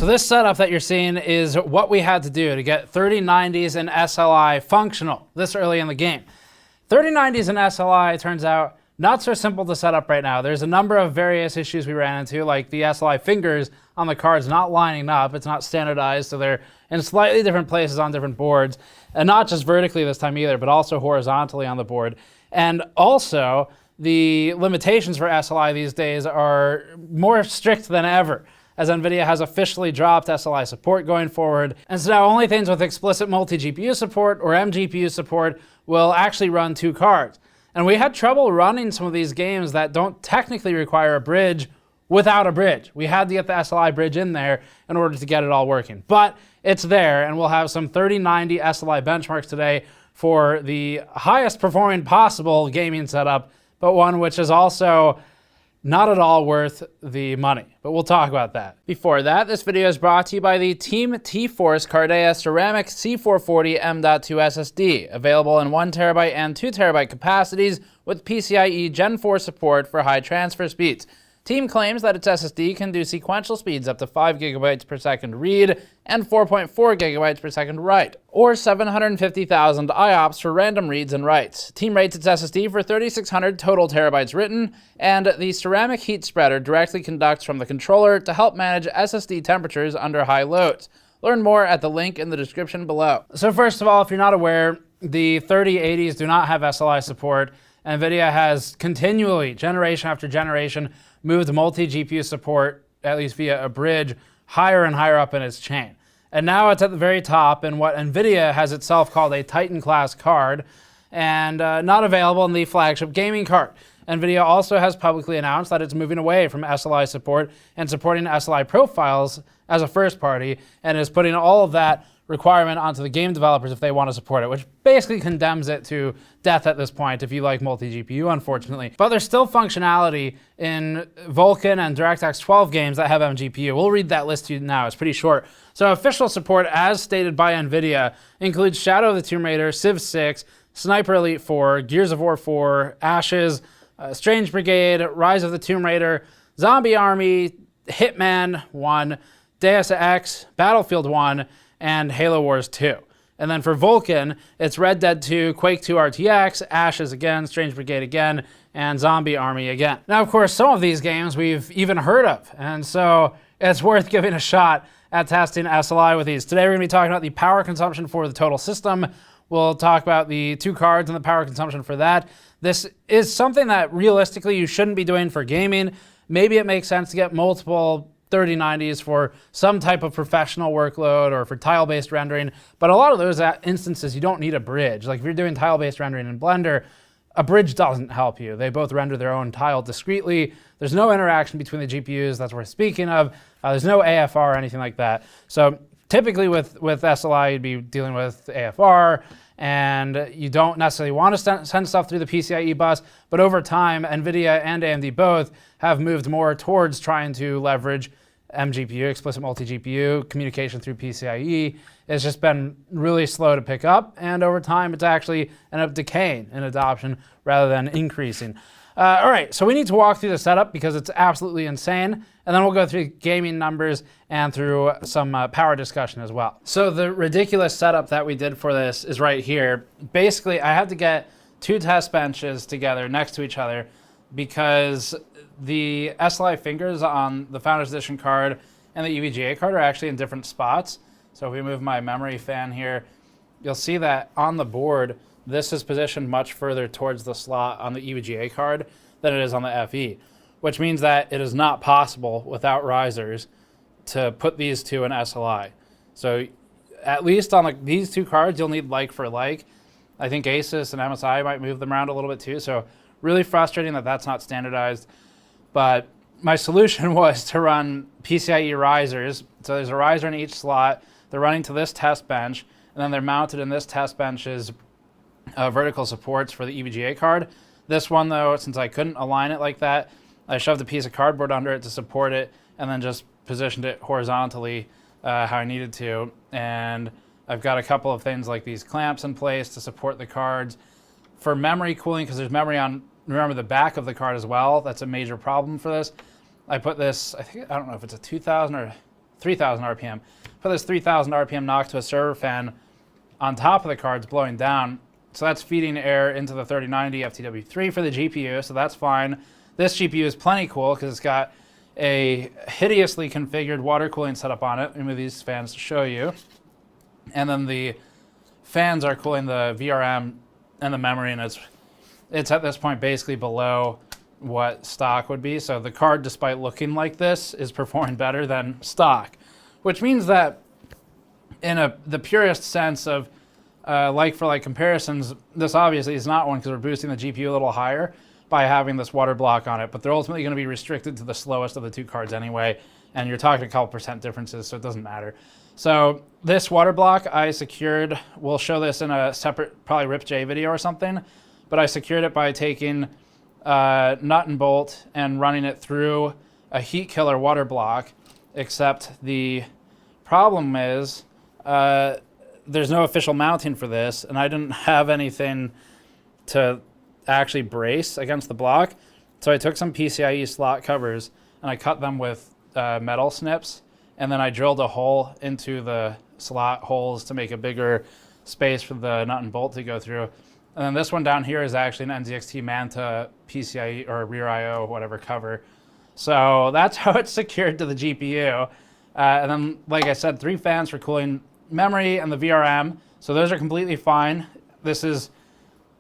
So this setup that you're seeing is what we had to do to get 3090s and SLI functional this early in the game. 3090s and SLI turns out not so simple to set up right now. There's a number of various issues we ran into, like the SLI fingers on the cards not lining up. It's not standardized, so they're in slightly different places on different boards, and not just vertically this time either, but also horizontally on the board. And also, the limitations for SLI these days are more strict than ever, as NVIDIA has officially dropped SLI support going forward. And so now only things with explicit multi-GPU support or MGPU support will actually run 2 cards. And we had trouble running some of these games that don't technically require a bridge without a bridge. We had to get the SLI bridge in there in order to get it all working. But it's there, and we'll have some 3090 SLI benchmarks today for the highest performing possible gaming setup, but one which is also not at all worth the money, but we'll talk about that. Before that, this video is brought to you by the Team T-Force Cardea Ceramic C440 M.2 SSD, available in 1TB and 2TB capacities with PCIe Gen 4 support for high transfer speeds. Team claims that its SSD can do sequential speeds up to 5 GB per second read and 4.4 GB per second write, or 750,000 IOPS for random reads and writes. Team rates its SSD for 3,600 total terabytes written, and the ceramic heat spreader directly conducts from the controller to help manage SSD temperatures under high loads. Learn more at the link in the description below. So first of all, if you're not aware, the 3080s do not have SLI support. NVIDIA has continually, generation after generation, moved multi-GPU support, at least via a bridge, higher and higher up in its chain. And now it's at the very top in what NVIDIA has itself called a Titan class card, and not available in the flagship gaming card. NVIDIA also has publicly announced that it's moving away from SLI support and supporting SLI profiles as a first party, and is putting all of that requirement onto the game developers if they want to support it, which basically condemns it to death at this point if you like multi-GPU, unfortunately. But there's still functionality in Vulkan and DirectX 12 games that have MGPU. We'll read that list to you now. It's pretty short. So official support, as stated by NVIDIA, includes Shadow of the Tomb Raider, Civ 6, Sniper Elite 4, Gears of War 4, Ashes, Strange Brigade, Rise of the Tomb Raider, Zombie Army, Hitman 1, Deus Ex, Battlefield 1, and Halo Wars 2. And then for Vulkan, it's Red Dead 2, Quake 2 RTX, Ashes again, Strange Brigade again, and Zombie Army again. Now, of course, some of these games we've even heard of, and so it's worth giving a shot at testing SLI with these. Today we're going to be talking about the power consumption for the total system. We'll talk about the 2 cards and the power consumption for that. This is something that realistically you shouldn't be doing for gaming. Maybe it makes sense to get multiple 3090s for some type of professional workload or for tile-based rendering, but a lot of those instances you don't need a bridge. Like if you're doing tile-based rendering in Blender, a bridge doesn't help you. They both render their own tile discretely. There's no interaction between the GPUs that's worth speaking of. There's no AFR or anything like that. So typically with SLI, you'd be dealing with AFR, and you don't necessarily want to send stuff through the PCIe bus, but over time, NVIDIA and AMD both have moved more towards trying to leverage MGPU, explicit multi-GPU, communication through PCIe. It's just been really slow to pick up, and over time it's actually ended up decaying in adoption rather than increasing. All right, so we need to walk through the setup because it's absolutely insane, and then we'll go through gaming numbers and through some power discussion as well. So the ridiculous setup that we did for this is right here. Basically, I had to get 2 test benches together next to each other because the SLI fingers on the Founders Edition card and the EVGA card are actually in different spots. So if we move my memory fan here, you'll see that on the board, this is positioned much further towards the slot on the EVGA card than it is on the FE, which means that it is not possible without risers to put these 2 in SLI. So at least on these 2 cards, you'll need like for like. I think Asus and MSI might move them around a little bit too. So really frustrating that that's not standardized. But my solution was to run PCIe risers. So there's a riser in each slot. They're running to this test bench, and then they're mounted in this test bench's vertical supports for the EVGA card. This one, though, since I couldn't align it like that, I shoved a piece of cardboard under it to support it, and then just positioned it horizontally how I needed to. And I've got a couple of things like these clamps in place to support the cards. For memory cooling, because there's memory on, remember, the back of the card as well. That's a major problem for this. I put this, I don't know if it's a 2000 or 3,000 RPM. Put this 3,000 RPM knock to a server fan on top of the cards blowing down. So that's feeding air into the 3090 FTW3 for the GPU, so that's fine. This GPU is plenty cool because it's got a hideously configured water cooling setup on it. Let me move these fans to show you. And then the fans are cooling the VRM and the memory, and it's at this point basically below what stock would be. So the card, despite looking like this, is performing better than stock, which means that in the purest sense of like-for-like comparisons, this obviously is not one because we're boosting the GPU a little higher by having this water block on it, but they're ultimately going to be restricted to the slowest of the two cards anyway, and you're talking a couple percent differences, so it doesn't matter. So this water block I secured, we'll show this in a separate, probably RipJ video or something, but I secured it by taking nut and bolt and running it through a heat killer water block, except the problem is there's no official mounting for this, and I didn't have anything to actually brace against the block. So I took some PCIe slot covers and I cut them with metal snips, and then I drilled a hole into the slot holes to make a bigger space for the nut and bolt to go through. And then this one down here is actually an NZXT Manta PCIe or rear IO, whatever cover. So that's how it's secured to the GPU. And then, like I said, 3 fans for cooling memory and the VRM. So those are completely fine. This is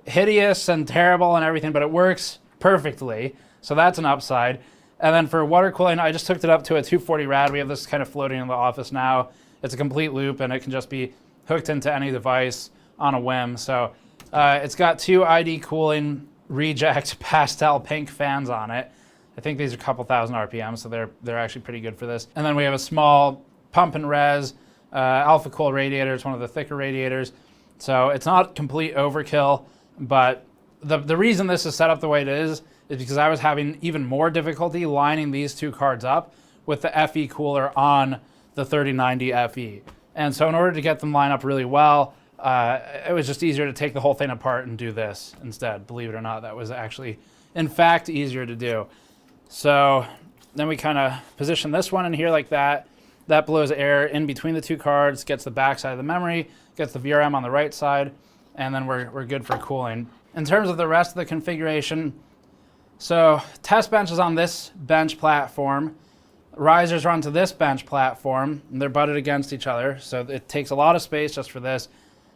hideous and terrible and everything, but it works perfectly. So that's an upside. And then for water cooling, I just hooked it up to a 240 rad. We have this kind of floating in the office now. It's a complete loop, and it can just be hooked into any device on a whim. So it's got 2 ID cooling reject pastel pink fans on it. I think these are a couple thousand RPM, so they're actually pretty good for this. And then we have a small pump and res alpha cool radiator. It's one of the thicker radiators. So it's not complete overkill, but the reason this is set up the way it is because I was having even more difficulty lining these 2 cards up with the FE cooler on the 3090 FE. And so in order to get them lined up really well, it was just easier to take the whole thing apart and do this instead. Believe it or not, that was actually, in fact, easier to do. So then we kind of position this one in here like that. That blows air in between the 2 cards, gets the back side of the memory, gets the VRM on the right side, and then we're good for cooling. In terms of the rest of the configuration, so test bench is on this bench platform. Risers run to this bench platform, and they're butted against each other, so it takes a lot of space just for this.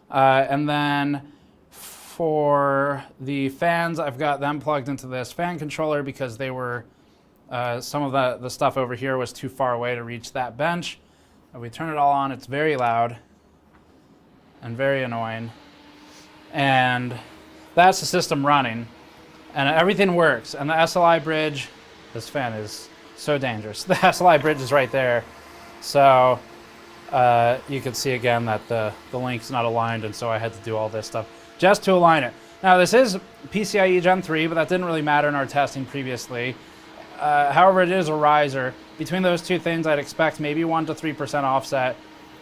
And then for the fans, I've got them plugged into this fan controller because they were, some of the stuff over here was too far away to reach that bench. And we turn it all on, it's very loud and very annoying. And that's the system running, and everything works. And the SLI bridge, this fan is so dangerous. The SLI bridge is right there. So you can see again that the link's not aligned, and so I had to do all this stuff just to align it. Now this is PCIe Gen 3, but that didn't really matter in our testing previously. However, it is a riser. Between those 2 things, I'd expect maybe 1 to 3% offset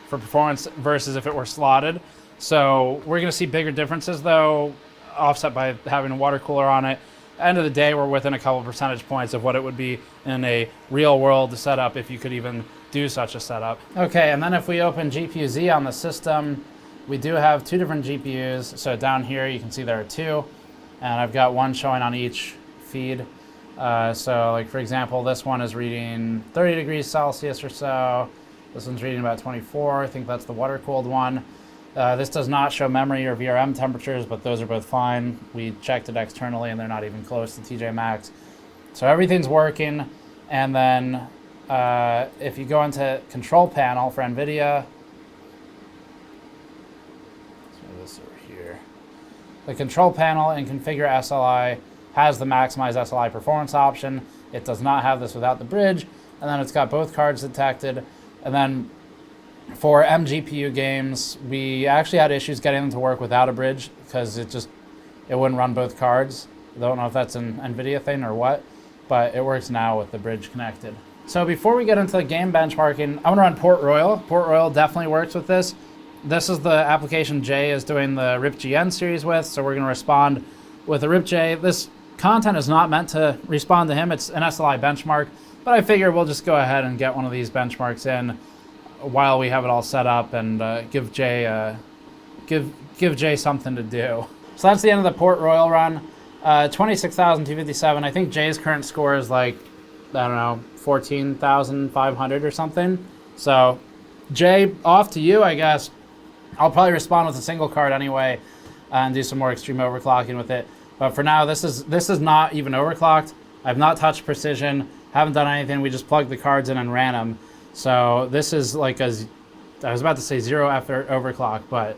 for performance versus if it were slotted. So we're going to see bigger differences, though, offset by having a water cooler on it. End of the day, we're within a couple percentage points of what it would be in a real-world setup if you could even do such a setup. Okay, and then if we open GPU-Z on the system, we do have 2 different GPUs. So down here, you can see there are 2, and I've got one showing on each feed. So like for example, this one is reading 30 degrees Celsius or so. This one's reading about 24. I think that's the water cooled one. This does not show memory or VRM temperatures, but those are both fine. We checked it externally and they're not even close to TJ Maxx. So everything's working. And then if you go into control panel for NVIDIA, let's move this over here. The control panel in configure SLI has the maximize SLI performance option. It does not have this without the bridge. And then it's got both cards detected. And then for mGPU games, we actually had issues getting them to work without a bridge because it wouldn't run both cards. I don't know if that's an NVIDIA thing or what, but it works now with the bridge connected. So before we get into the game benchmarking, I'm gonna run Port Royal. Port Royal definitely works with this. This is the application Jay is doing the RipGN series with, so we're gonna respond with a RipJ. This content is not meant to respond to him. It's an SLI benchmark. but I figure we'll just go ahead and get one of these benchmarks in while we have it all set up and give Jay something to do. So that's the end of the Port Royal run. 26,257. I think Jay's current score is like, I don't know, 14,500 or something. So Jay, off to you, I guess. I'll probably respond with a single card anyway and do some more extreme overclocking with it. But for now, this is not even overclocked. I've not touched precision, haven't done anything. We just plugged the cards in and ran them. So this is like I was about to say zero effort overclock, but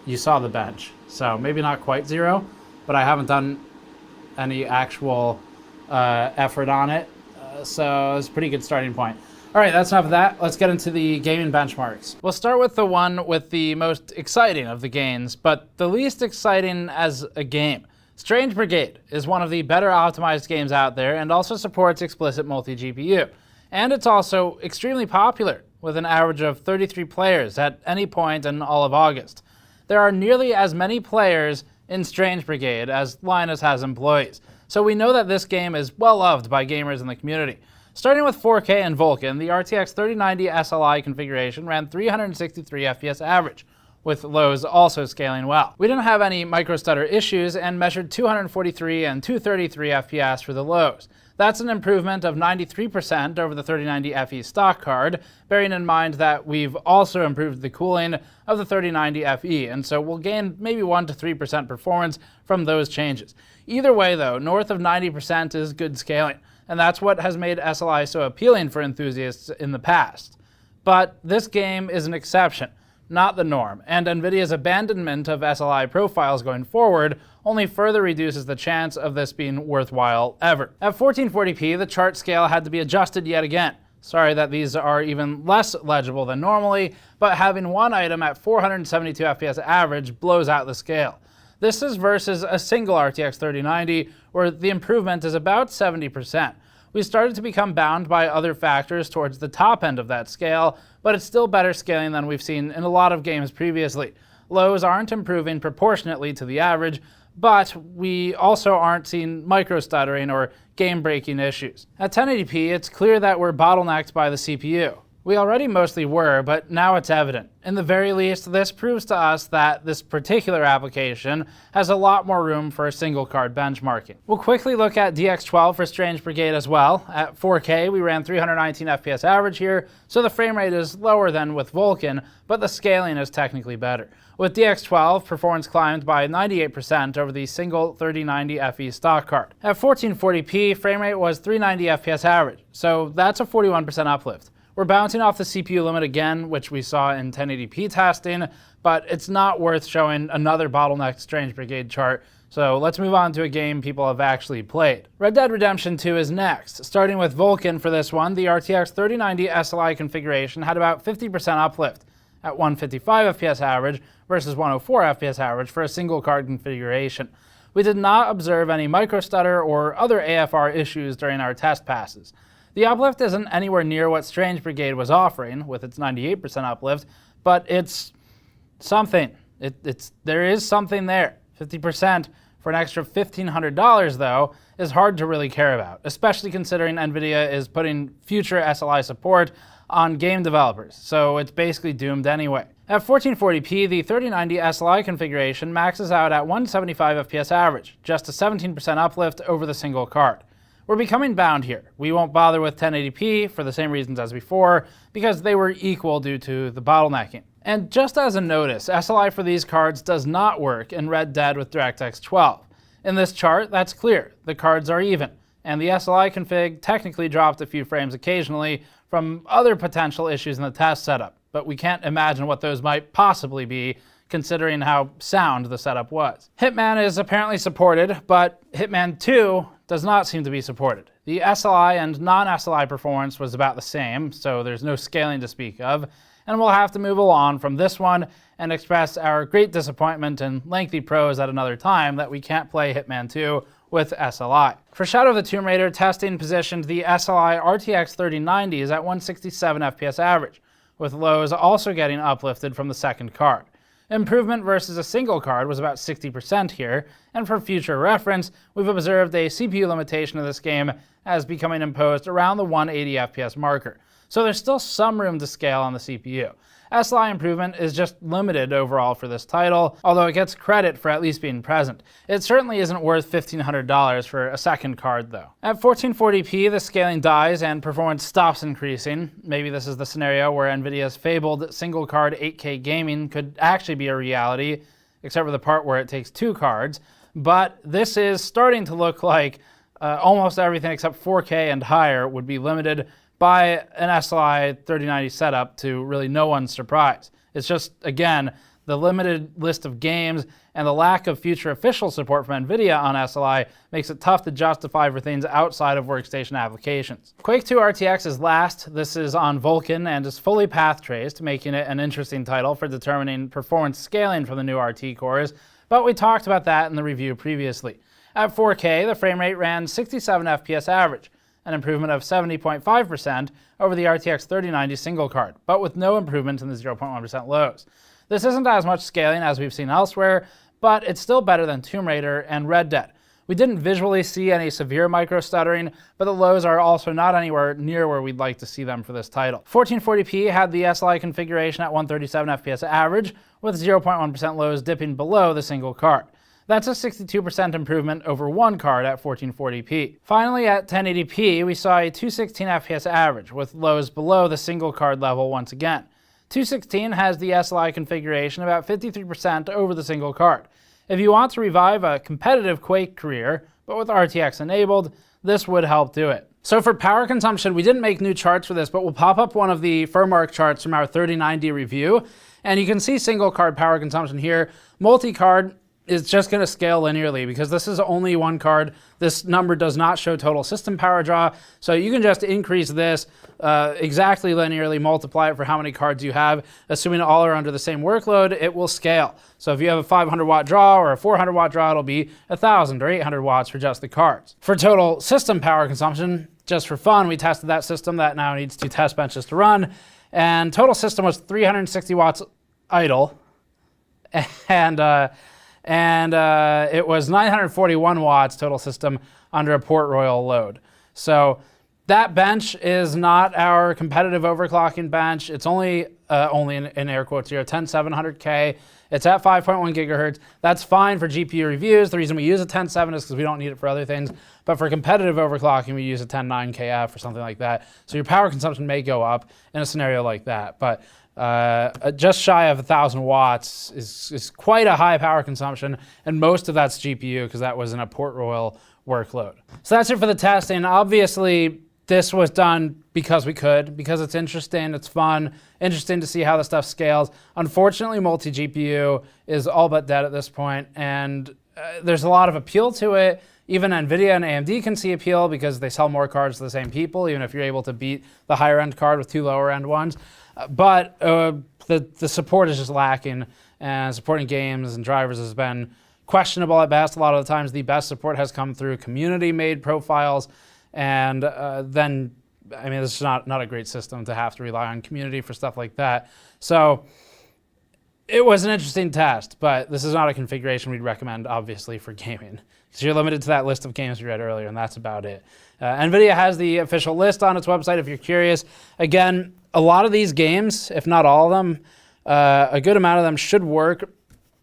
you saw the bench. So maybe not quite zero, but I haven't done any actual effort on it. So it's a pretty good starting point. All right, that's enough of that. Let's get into the gaming benchmarks. We'll start with the one with the most exciting of the gains, but the least exciting as a game. Strange Brigade is one of the better optimized games out there and also supports explicit multi-GPU. And it's also extremely popular, with an average of 33 players at any point in all of August. There are nearly as many players in Strange Brigade as Linus has employees, so we know that this game is well loved by gamers in the community. Starting with 4K and Vulkan, the RTX 3090 SLI configuration ran 363 FPS average, with lows also scaling well. We didn't have any microstutter issues and measured 243 and 233 FPS for the lows. That's an improvement of 93% over the 3090 FE stock card, bearing in mind that we've also improved the cooling of the 3090 FE, and so we'll gain maybe 1 to 3% performance from those changes. Either way though, north of 90% is good scaling, and that's what has made SLI so appealing for enthusiasts in the past. But this game is an exception, not the norm, and NVIDIA's abandonment of SLI profiles going forward only further reduces the chance of this being worthwhile ever. At 1440p, the chart scale had to be adjusted yet again. Sorry that these are even less legible than normally, but having one item at 472 FPS average blows out the scale. This is versus a single RTX 3090, where the improvement is about 70%. We started to become bound by other factors towards the top end of that scale, but it's still better scaling than we've seen in a lot of games previously. Lows aren't improving proportionately to the average, but we also aren't seeing micro-stuttering or game-breaking issues. At 1080p, it's clear that we're bottlenecked by the CPU. We already mostly were, but now it's evident. In the very least, this proves to us that this particular application has a lot more room for single card benchmarking. We'll quickly look at DX12 for Strange Brigade as well. At 4K, we ran 319 FPS average here, so the frame rate is lower than with Vulkan, but the scaling is technically better. With DX12, performance climbed by 98% over the single 3090 FE stock card. At 1440p, frame rate was 390 FPS average, so that's a 41% uplift. We're bouncing off the CPU limit again, which we saw in 1080p testing, but it's not worth showing another bottlenecked Strange Brigade chart, so let's move on to a game people have actually played. Red Dead Redemption 2 is next. Starting with Vulkan for this one, the RTX 3090 SLI configuration had about 50% uplift at 155 FPS average versus 104 FPS average for a single card configuration. We did not observe any microstutter or other AFR issues during our test passes. The uplift isn't anywhere near what Strange Brigade was offering with its 98% uplift, but it's something. There is something there. 50% for an extra $1,500 though is hard to really care about, especially considering NVIDIA is putting future SLI support on game developers, so it's basically doomed anyway. At 1440p, the 3090 SLI configuration maxes out at 175 FPS average, just a 17% uplift over the single card. We're becoming bound here. We won't bother with 1080p for the same reasons as before, because they were equal due to the bottlenecking. And just as a notice, SLI for these cards does not work in Red Dead with DirectX 12. In this chart, that's clear. The cards are even, and the SLI config technically dropped a few frames occasionally from other potential issues in the test setup, but we can't imagine what those might possibly be considering how sound the setup was. Hitman is apparently supported, but Hitman 2 does not seem to be supported. The SLI and non-SLI performance was about the same, so there's no scaling to speak of, and we'll have to move along from this one and express our great disappointment and lengthy prose at another time that we can't play Hitman 2 with SLI. For Shadow of the Tomb Raider, testing positioned the SLI RTX 3090s at 167 FPS average, with lows also getting uplifted from the second card. Improvement versus a single card was about 60% here, and for future reference, we've observed a CPU limitation of this game as becoming imposed around the 180 FPS marker. So there's still some room to scale on the CPU. SLI improvement is just limited overall for this title, although it gets credit for at least being present. It certainly isn't worth $1,500 for a second card though. At 1440p, the scaling dies and performance stops increasing. Maybe this is the scenario where NVIDIA's fabled single card 8K gaming could actually be a reality, except for the part where it takes two cards. But this is starting to look like almost everything except 4K and higher would be limited by an SLI 3090 setup to really no one's surprise. It's just, again, the limited list of games and the lack of future official support from NVIDIA on SLI makes it tough to justify for things outside of workstation applications. Quake 2 RTX is last. This is on Vulkan and is fully path traced, making it an interesting title for determining performance scaling for the new RT cores, but we talked about that in the review previously. At 4K, the frame rate ran 67 FPS average, an improvement of 70.5% over the RTX 3090 single card, but with no improvement in the 0.1% lows. This isn't as much scaling as we've seen elsewhere, but it's still better than Tomb Raider and Red Dead. We didn't visually see any severe micro stuttering, but the lows are also not anywhere near where we'd like to see them for this title. 1440p had the SLI configuration at 137 FPS average, with 0.1% lows dipping below the single card. That's a 62% improvement over one card at 1440p. Finally, at 1080p, we saw a 216 FPS average, with lows below the single card level once again. 216 has the SLI configuration about 53% over the single card. If you want to revive a competitive Quake career, but with RTX enabled, this would help do it. So for power consumption, we didn't make new charts for this, but we'll pop up one of the firmware charts from our 3090 review, and you can see single card power consumption here. Multi-card is just going to scale linearly because this is only one card. This number does not show total system power draw, so you can just increase this exactly linearly, multiply it for how many cards you have. Assuming all are under the same workload, it will scale. So if you have a 500 watt draw or a 400 watt draw, it'll be 1,000 or 800 watts for just the cards. For total system power consumption, just for fun, we tested that system that now needs 2 test benches to run, and total system was 360 watts idle, and it was 941 watts total system under a Port Royal load. So that bench is not our competitive overclocking bench. It's only in air quotes here, 10700K. It's at 5.1 gigahertz. That's fine for GPU reviews. The reason we use a 107 is because we don't need it for other things. But for competitive overclocking, we use a 109KF or something like that. So your power consumption may go up in a scenario like that. But just shy of 1,000 watts is quite a high power consumption, and most of that's GPU because that was in a Port Royal workload. So that's it for the testing. Obviously, this was done because we could, because it's interesting, it's fun, interesting to see how the stuff scales. Unfortunately, multi-GPU is all but dead at this point, and there's a lot of appeal to it. Even NVIDIA and AMD can see appeal because they sell more cards to the same people, even if you're able to beat the higher end card with 2 lower end ones. But the support is just lacking, and supporting games and drivers has been questionable at best. A lot of the times the best support has come through community-made profiles, and then, I mean, it's not a great system to have to rely on community for stuff like that. So it was an interesting test, but this is not a configuration we'd recommend, obviously, for gaming, because you're limited to that list of games we read earlier, and that's about it. NVIDIA has the official list on its website if you're curious. Again, a lot of these games, if not all of them, a good amount of them should work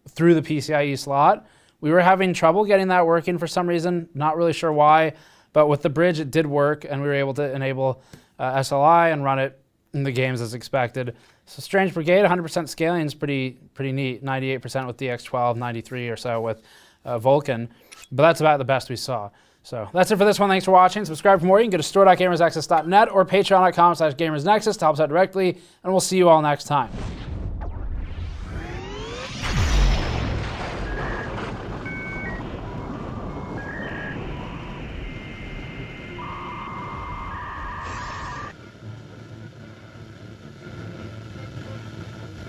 through the PCIe slot. We were having trouble getting that working for some reason, not really sure why, but with the bridge it did work, and we were able to enable SLI and run it in the games as expected. So Strange Brigade, 100% scaling is pretty neat, 98% with DX12, 93 or so with Vulkan, but that's about the best we saw. So that's it for this one. Thanks for watching. Subscribe for more. You can go to store.gamersaccess.net or patreon.com/gamersnexus to help us out directly, and we'll see you all next time.